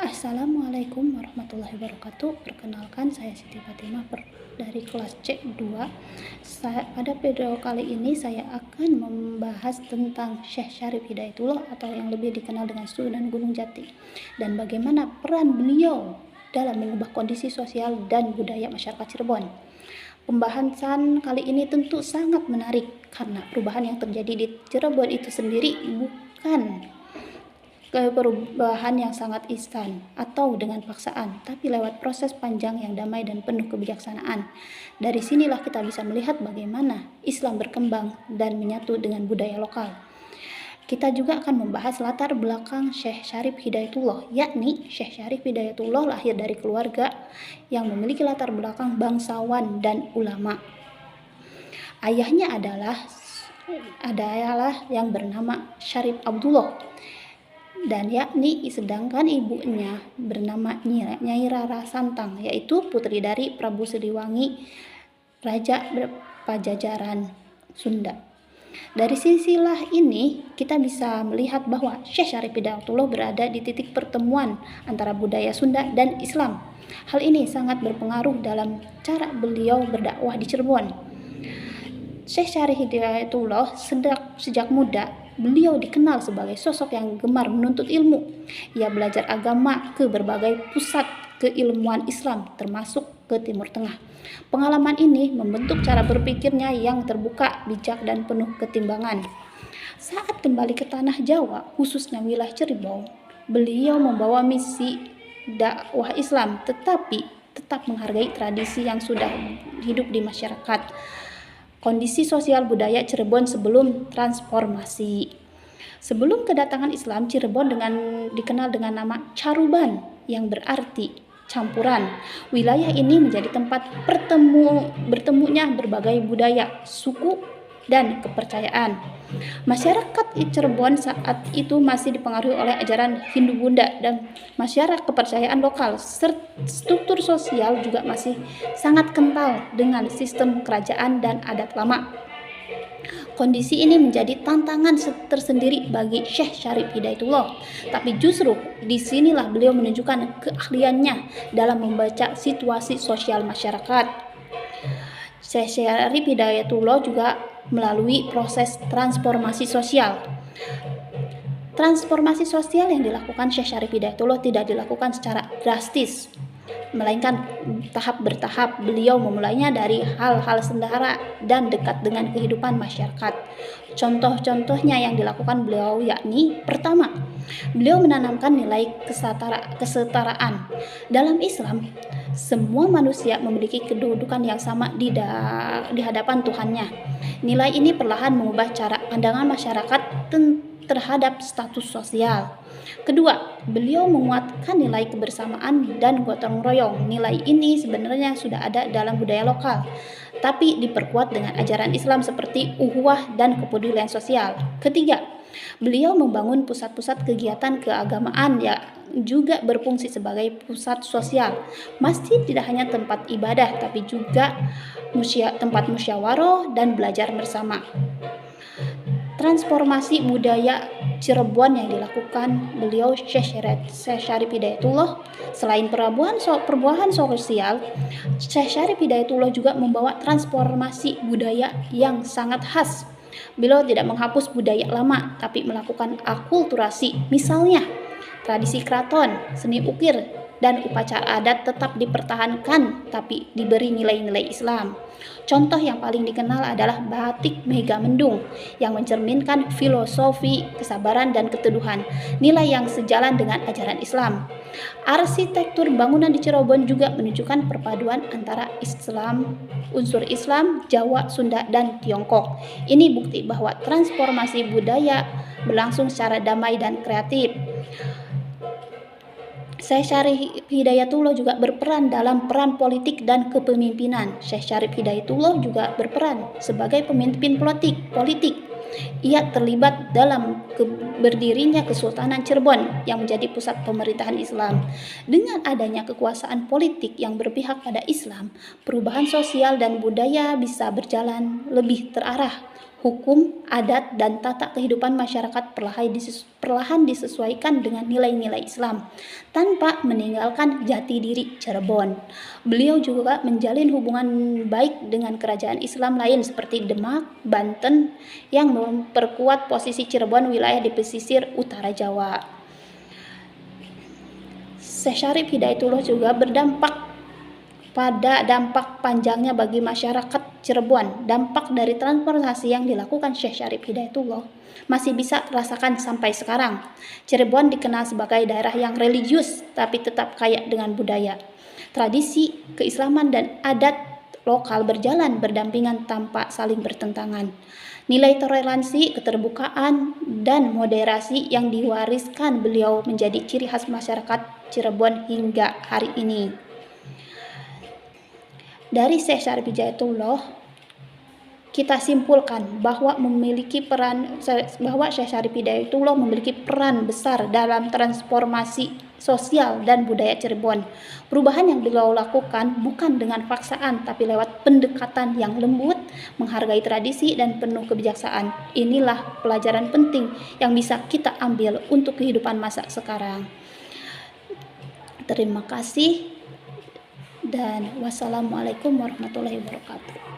Assalamualaikum warahmatullahi wabarakatuh. Perkenalkan, saya Siti Fatimah dari kelas C2. Pada video kali ini saya akan membahas tentang Syekh Syarif Hidayatullah atau yang lebih dikenal dengan Sunan Gunung Jati, dan bagaimana peran beliau dalam mengubah kondisi sosial dan budaya masyarakat Cirebon. Pembahasan kali ini tentu sangat menarik karena perubahan yang terjadi di Cirebon itu sendiri bukan perubahan yang sangat instan atau dengan paksaan, tapi lewat proses panjang yang damai dan penuh kebijaksanaan. Dari sinilah kita bisa melihat bagaimana Islam berkembang dan menyatu dengan budaya lokal. Kita juga akan membahas latar belakang Syekh Syarif Hidayatullah, yakni Syekh Syarif Hidayatullah lahir dari keluarga yang memiliki latar belakang bangsawan dan ulama. Ayahnya adalah yang bernama Syarif Abdullah, dan sedangkan ibunya bernama Nyai Rara Santang, yaitu putri dari Prabu Siliwangi, Raja Pajajaran Sunda. Dari silsilah ini kita bisa melihat bahwa Syekh Syarif Hidayatullah berada di titik pertemuan antara budaya Sunda dan Islam. Hal ini sangat berpengaruh dalam cara beliau berdakwah di Cirebon. Syekh Syarif Hidayatullah sejak muda beliau dikenal sebagai sosok yang gemar menuntut ilmu. Ia belajar agama ke berbagai pusat keilmuan Islam, termasuk ke Timur Tengah. Pengalaman ini membentuk cara berpikirnya yang terbuka, bijak, dan penuh ketimbangan. Saat kembali ke tanah Jawa, khususnya wilayah Cirebon, beliau membawa misi dakwah Islam, tetapi tetap menghargai tradisi yang sudah hidup di masyarakat. Kondisi sosial budaya Cirebon sebelum transformasi. Sebelum kedatangan Islam, Cirebon dikenal dengan nama Caruban, yang berarti campuran. Wilayah ini menjadi tempat bertemunya berbagai budaya, suku, dan kepercayaan. Masyarakat Cirebon saat itu masih dipengaruhi oleh ajaran Hindu Bunda dan masyarakat kepercayaan lokal. Struktur sosial juga masih sangat kental dengan sistem kerajaan dan adat lama. Kondisi ini menjadi tantangan tersendiri bagi Syekh Syarif Hidayatullah. Tapi justru disinilah beliau menunjukkan keahliannya dalam membaca situasi sosial masyarakat. Syekh Syarif Hidayatullah juga melalui proses transformasi sosial. Transformasi sosial yang dilakukan Syekh Syarif Hidayatullah tidak dilakukan secara drastis, melainkan tahap bertahap. Beliau memulainya dari hal-hal sederhana dan dekat dengan kehidupan masyarakat. Contoh-contohnya yang dilakukan beliau yakni: pertama, beliau menanamkan nilai kesetaraan. Dalam Islam, semua manusia memiliki kedudukan yang sama di hadapan Tuhannya. Nilai ini perlahan mengubah cara pandangan masyarakat terhadap status sosial. Kedua, beliau menguatkan nilai kebersamaan dan gotong royong. Nilai ini sebenarnya sudah ada dalam budaya lokal, tapi diperkuat dengan ajaran Islam seperti ukhuwah dan kepedulian sosial. Ketiga, beliau membangun pusat-pusat kegiatan keagamaan yang juga berfungsi sebagai pusat sosial. Masjid tidak hanya tempat ibadah, tapi juga tempat musyawarah dan belajar bersama. Transformasi budaya Cirebon yang dilakukan beliau Syekh Syarif Hidayatullah, selain perubahan sosial, Syekh Syarif Hidayatullah juga membawa transformasi budaya yang sangat khas. Beliau tidak menghapus budaya lama, tapi melakukan akulturasi. Misalnya, tradisi keraton, seni ukir, dan upacara adat tetap dipertahankan, tapi diberi nilai-nilai Islam. Contoh yang paling dikenal adalah batik Megamendung yang mencerminkan filosofi kesabaran dan keteduhan, nilai yang sejalan dengan ajaran Islam. Arsitektur bangunan di Cirebon juga menunjukkan perpaduan antara unsur Islam, Jawa, Sunda, dan Tiongkok. Ini bukti bahwa transformasi budaya berlangsung secara damai dan kreatif. Syekh Syarif Hidayatullah juga berperan dalam peran politik dan kepemimpinan. Syekh Syarif Hidayatullah juga berperan sebagai pemimpin politik. Ia terlibat dalam berdirinya Kesultanan Cirebon yang menjadi pusat pemerintahan Islam. Dengan adanya kekuasaan politik yang berpihak pada Islam, perubahan sosial dan budaya bisa berjalan lebih terarah. hukum, adat, dan tata kehidupan masyarakat perlahan disesuaikan dengan nilai-nilai Islam tanpa meninggalkan jati diri Cirebon. Beliau juga menjalin hubungan baik dengan kerajaan Islam lain seperti Demak, Banten yang memperkuat posisi Cirebon wilayah di pesisir utara Jawa. Syekh Syarif Hidayatullah juga berdampak pada dampak panjangnya bagi masyarakat Cirebon. Dampak dari transformasi yang dilakukan Syekh Syarif Hidayatullah masih bisa rasakan sampai sekarang. Cirebon dikenal sebagai daerah yang religius tapi tetap kaya dengan budaya. Tradisi, keislaman, dan adat lokal berjalan berdampingan tanpa saling bertentangan. Nilai toleransi, keterbukaan, dan moderasi yang diwariskan beliau menjadi ciri khas masyarakat Cirebon hingga hari ini. Dari Syekh Syarif Hidayatullah kita simpulkan bahwa Syekh Syarif Hidayatullah memiliki peran besar dalam transformasi sosial dan budaya Cirebon. Perubahan yang beliau lakukan bukan dengan paksaan tapi lewat pendekatan yang lembut, menghargai tradisi dan penuh kebijaksanaan. Inilah pelajaran penting yang bisa kita ambil untuk kehidupan masa sekarang. Terima kasih dan wassalamualaikum warahmatullahi wabarakatuh.